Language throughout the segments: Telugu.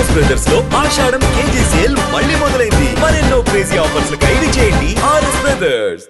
ఆర్ఎస్ బ్రదర్స్ లో ఆషాఢం కేజీ సేల్ మళ్ళీ మొదలైంది. మరెన్నో క్రేజీ ఆఫర్స్ ఖైదీ చేయండి ఆర్ఎస్ బ్రదర్స్.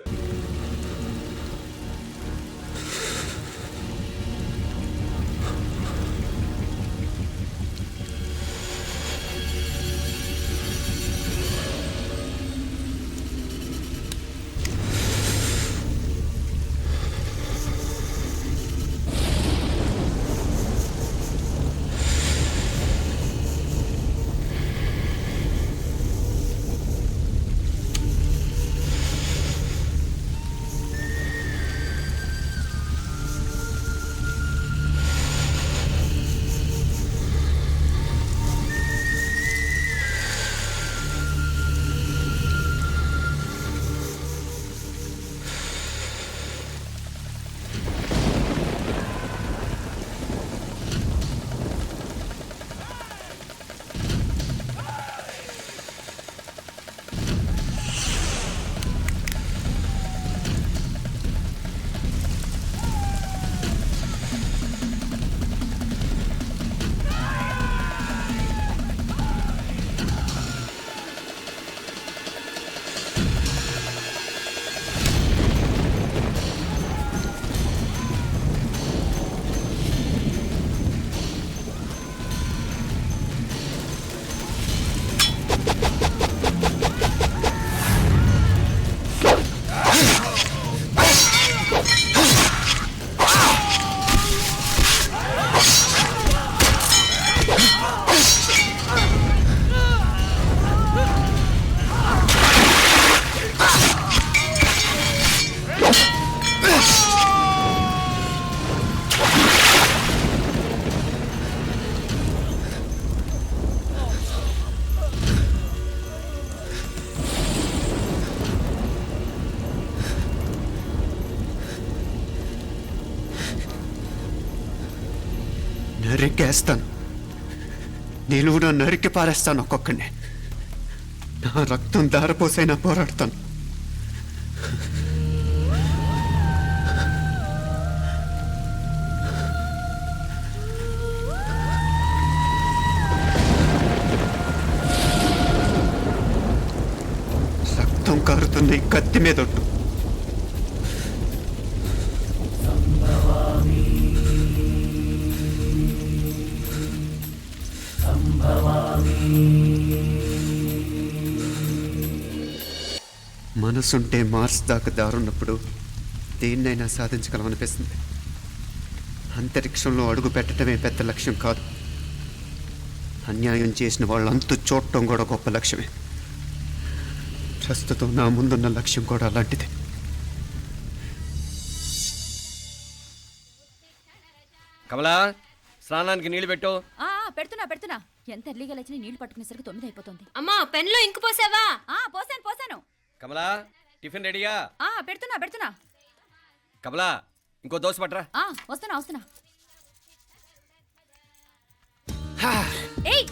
నరికేస్తాను, నిలువున నరికి పారేస్తాను ఒక్కొక్కడిని. నా రక్తం దారపోసైనా పోరాడతాను. రక్తం కారుతున్న ఈ కత్తి మీద ఒట్టు. మనసుంటే మార్స్ దాకా దారున్నప్పుడు దేన్నైనా సాధించగలమనిపిస్తుంది. అంతరిక్షంలో అడుగు పెట్టడమే పెద్ద లక్ష్యం కాదు, అన్యాయం చేసిన వాళ్ళంతు చూడటం కూడా గొప్ప లక్ష్యమే. ప్రస్తుతం నా ముందున్న లక్ష్యం కూడా అలాంటిదే. కమలా, స్నానానికి నీళ్లు పెట్టు. పెడుతున్నా. ఎంత ఎర్లీగా లేచిన నీళ్లు పట్టుకునేసరికి 9 అయిపోతుంది. అమ్మా, పెన్లో ఇంకు పోసావా? పోసాను. కమలా, టిఫిన్ రెడీగా? పెడుతున్నా. కమలా, ఇంకో దోశ పట్రా. వస్తున్నా. ఏయ్,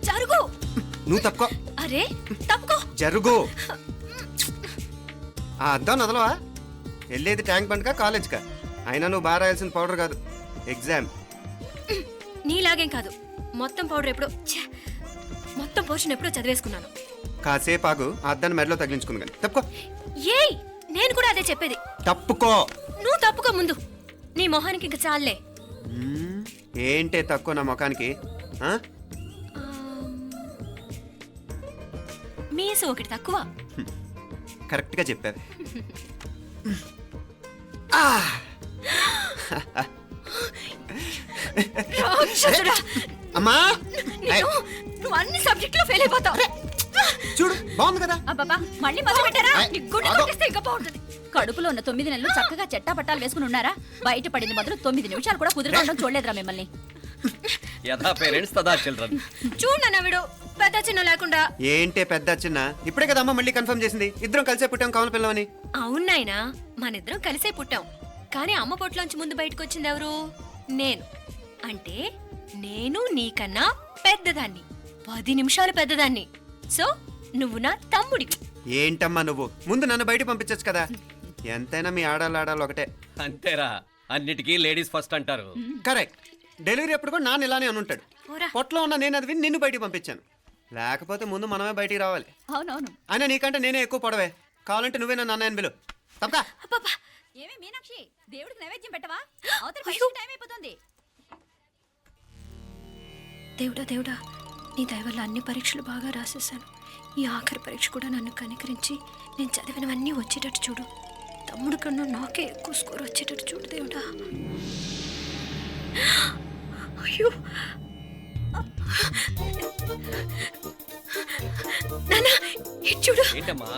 జరుగు. నువ్వు తప్పుకో. అరే తప్పుకో. జరుగు. ఆ అద్దం నదలవా? వెళ్ళేది ట్యాంక్ బండ్కా కాలేజ్కా? అయినా నువ్వు బాగా రాయాల్సిన పౌడర్ కాదు, ఎగ్జామ్. నీలాగేం కాదు, మొత్తం పౌడర్ ఎప్పుడో, మొత్తం పోర్షన్ ఎప్పుడో చదివేసుకున్నాను. కాసేపు ఆగు, ఆ అద్దాన్ని మెడలో తగిలించుకుంది కానీ. తప్పుకో. ఏయ్, నేను కూడా అదే చెప్పేది. తప్పుకో. నువ్వు తప్పుకో ముందు. నీ మొహానికి ఇంక చాలే. ఏంటే తక్కువ నా ముఖానికి? మీసు ఒకటి తక్కువ. కరెక్ట్గా చెప్పావు. అమ్మా, నువ్వు అన్ని సబ్జెక్టులో ఫెయిల్ అయిపోతావు. చూడు, బాగుంది కదా. అబ్బబ్బా, మళ్ళీ మొదలు పెట్టారా? ఇంకా బాగుంటుంది. కడుపులో ఉన్న 9 నెలలు చక్కగా చెట్టా పట్టాలు వేసుకుని ఉన్నారా? బయట పడింది మొదలు 9 నిమిషాలు కూడా కుదురుకోవడం చూడలేదురా మిమ్మల్ని. యథా పేరెంట్స్ తదా చిల్డ్రన్. చూడన్నా వీడు పెద్ద చిన్న లేకుండా. ఏంటే పెద్ద చిన్న? ఇప్పుడే కదా అమ్మ మళ్ళీ కన్ఫర్మ్ చేసింది, ఇద్దరం కలిసే పుట్టాం కమల పిల్లవని. అవునాయినా, మనిద్దరం కలిసే పుట్టాం. కానీ అమ్మ పొట్లోంచి ముందు బయటకు వచ్చింది ఎవరు? నేను. అంటే నేను నీకన్నా పెద్దదాన్ని, 10 నిమిషాలు పెద్దదాన్ని. సో నువ్వు నా తమ్ముడి. ఏంటమ్మా నువ్వు? ముందు నన్ను బయట పంపించచ్చు కదా. ఎంతైనా మీ ఆడాలి ఒకటే. అంతేరా, అన్నిటికీ లేడీస్ ఫస్ట్ అంటారు. కరెక్ట్. డెలివరీ అప్పుడు కూడా నాన్న ఇలానే అని ఉంటాడు. పోరా. పొట్టలో ఉన్న నేను అది విని నిన్ను బయటికి పంపించాను. లేకపోతే ముందు మనమే బయటికి రావాలి. అవునవును. అయినా నీకంటే నేనే ఎక్కువ పొడవే. కావాలంటే నువ్వే నన్ను అన్నయ్యను పిలు. తప్పకా. అబ్బబ్బా. ఏమి మీనాక్షి, దేవుడికి నైవేద్యం పెట్టవా? అవతల అయ్యో. టైం అయిపోతుంది. దేవుడా దేవుడా, నీ దయ వల్ల అన్ని పరీక్షలు బాగా రాసేసాను. ఈ ఆఖరి పరీక్ష కూడా నన్ను కనికరించి నేను చదివినవన్నీ వచ్చేటట్టు చూడు. తమ్ముడు కన్నా నాకే ఎక్కువ స్కోర్ వచ్చేటట్టు చూడు దేవుడా. అయ్యో నాన్నా, ఇటు చూడు. ఏంటమ్మా?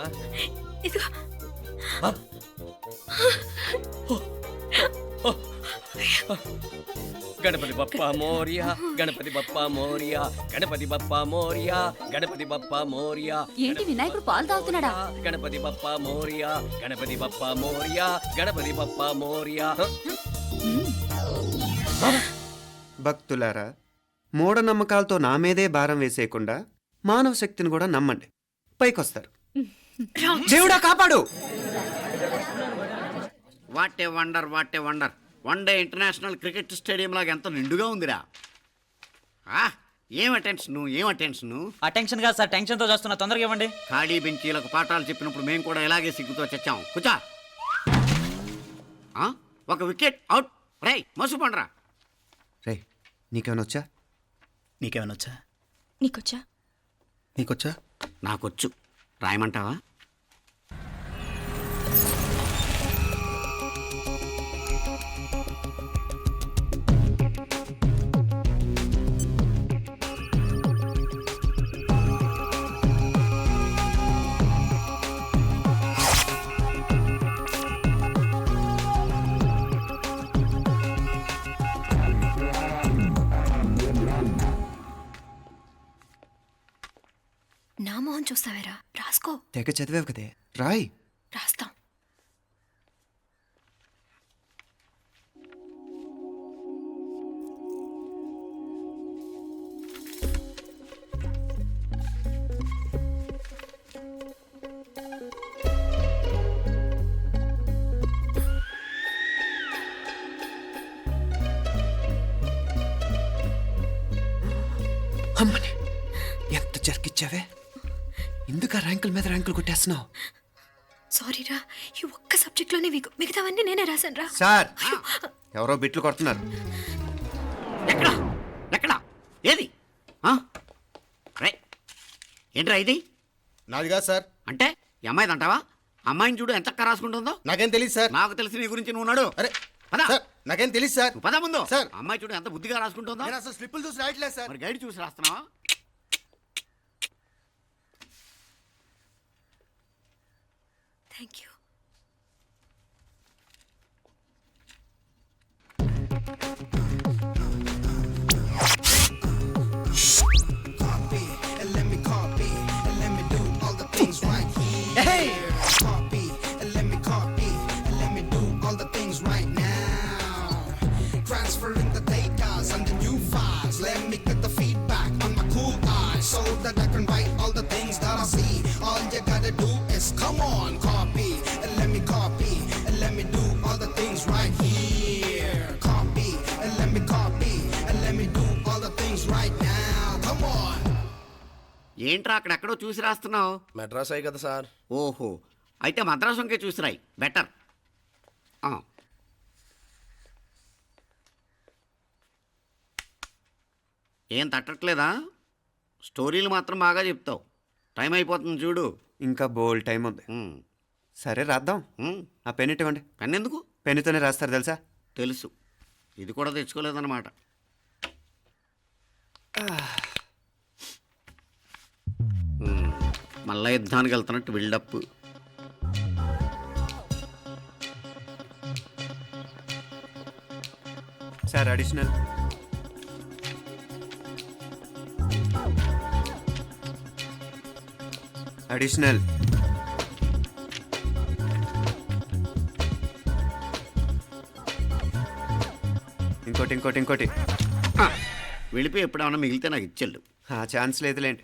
ఇదిగో. ఆ? గణపతి బప్పా మోరియా, గణపతి బప్పా మోరియా, గణపతి బప్పా మోరియా, గణపతి బప్పా మోరియా. ఏంటి వినాయకుడు పాలు తాగుతున్నాడా? గణపతి బప్పా మోరియా, గణపతి బప్పా మోరియా, గణపతి బప్పా మోరియా. భక్తులారా, మూఢనమ్మకాలతో నా మీదే భారం వేసేయకుండా మానవ శక్తిని కూడా నమ్మండి, పైకొస్తారు. దేవుడా కాపాడు. What a wonder, what a wonder. One day international cricket stadium లాగా ఎంత నిండుగా ఉందిరా. ఏం అటెన్షన్, ఏం అటెన్షన్. అటెన్షన్ కాదు సార్, టెన్షన్తో చూస్తున్నా, తొందరగా ఇవ్వండి. ఖాళీ బెంచీలకు పాఠాలు చెప్పినప్పుడు మేము కూడా ఇలాగే సిగ్గుతో చచ్చాం. కూర్చో. ఒక వికెట్ అవుట్. రై మసు పండరా. రే, నీకేమైనా వచ్చా? నీకేమైనా వచ్చా? నీకొచ్చా? నీకొచ్చా? నాకొచ్చు. రాయమంటావా? నా మొహం చూస్తావేరా, రాసుకో. తెగ చదివావు కదే, రాయ్. రాస్తాం. అమ్మని ఎంత జరికిచ్చావే. ఎందుకు ర్యాంకుల మీద ర్యాంకులు కొట్టేస్తున్నావు? సారీరా, ఈ ఒక్క సబ్జెక్ట్లోనే మిగతావన్నీ నేనే రాశాను రా. సార్, ఎవరో బిట్లు కొడుతున్నారు. ఎక్కడ ఎక్కడ ఏది? రై ఏంట్రా ఇది? నాది కాదు సార్. అంటే ఈ అమ్మాయిది అంటావా? అమ్మాయిని చూడు ఎంత రాసుకుంటుందో. నాకేం తెలియదు సార్. నాకు తెలిసి నీ గురించి నువ్వు నాడు. అరే పద. సార్, నాకేం తెలియదు సార్. నువ్వు పద ముందు. సార్. అమ్మాయి చూడు ఎంత బుద్ధిగా రాసుకుంటుందో. నేను అసలు స్లిప్పులు చూసి రాయట్లేదు సార్. మరి గైడ్ చూసి రాస్తున్నావా? Thank you. Transferring the data and the new files. Let me get the feedback on my cool eyes so that I can write all the things that I see. All you gotta do is come on, copy and let me copy and let me do all the things right here. Copy and let me copy and let me do all the things right now. Come on. ఏంట్రా అక్కడెక్కడో చూసి రాస్తున్నావు? మెడ్రాస్ అయ్యి కదా సార్. ఓహో, అయితే మద్రాసు వంకే చూసి రాయి, బెటర్. ఏం తట్టట్లేదా? స్టోరీలు మాత్రం బాగా చెప్తావు. టైం అయిపోతుంది చూడు. ఇంకా బోల్ టైం ఉంది. సరే రాద్దాం. ఆ పెన్ ఇవ్వండి. పెన్ ఎందుకు? పెన్నుతోనే రాస్తారు తెలుసా? తెలుసు. ఇది కూడా తెచ్చుకోలేదన్నమాట. మళ్ళా యుద్ధానికి వెళ్తున్నట్టు బిల్డప్. Sir additional. అడిషనల్. ఇంకోటి ఇంకోటి ఇంకోటి. వెళ్ళిపోయి ఎప్పుడేమన్నా మిగిలితే నాకు ఇచ్చెళ్ళు. ఆ ఛాన్స్ లేదులేండి.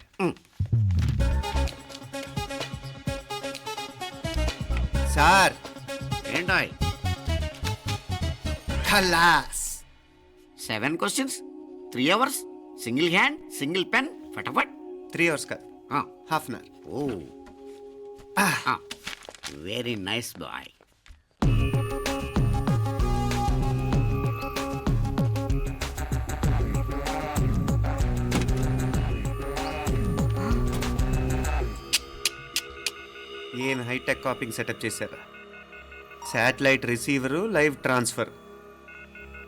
సార్ ఏంటాయ్? ఖలాస్. 7 questions 3 hours single hand single pen ఫటాఫట్ 3 అవర్స్ కాదు, half an hour. Oh very nice boy. ఏం హైటెక్ కాపింగ్ సెటప్ చేశారా? Satellite receiver, live transfer.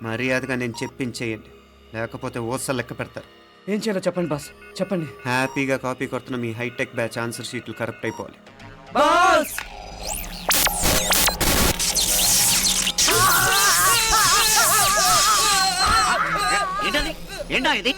మర్యాదగా నేను చెప్పించేయండి, లేకపోతే ఓసలు లెక్క పెడతారు. ఏం చేయాలో చెప్పండి బాస్, చెప్పండి. హ్యాపీగా కాపీ కొడుతున్న మీ హైటెక్ బ్యాచ్ ఆన్సర్ షీట్లు కరెక్ట్ అయిపోవాలి. బాస్ ఏంటది? ఏంటా ఇది?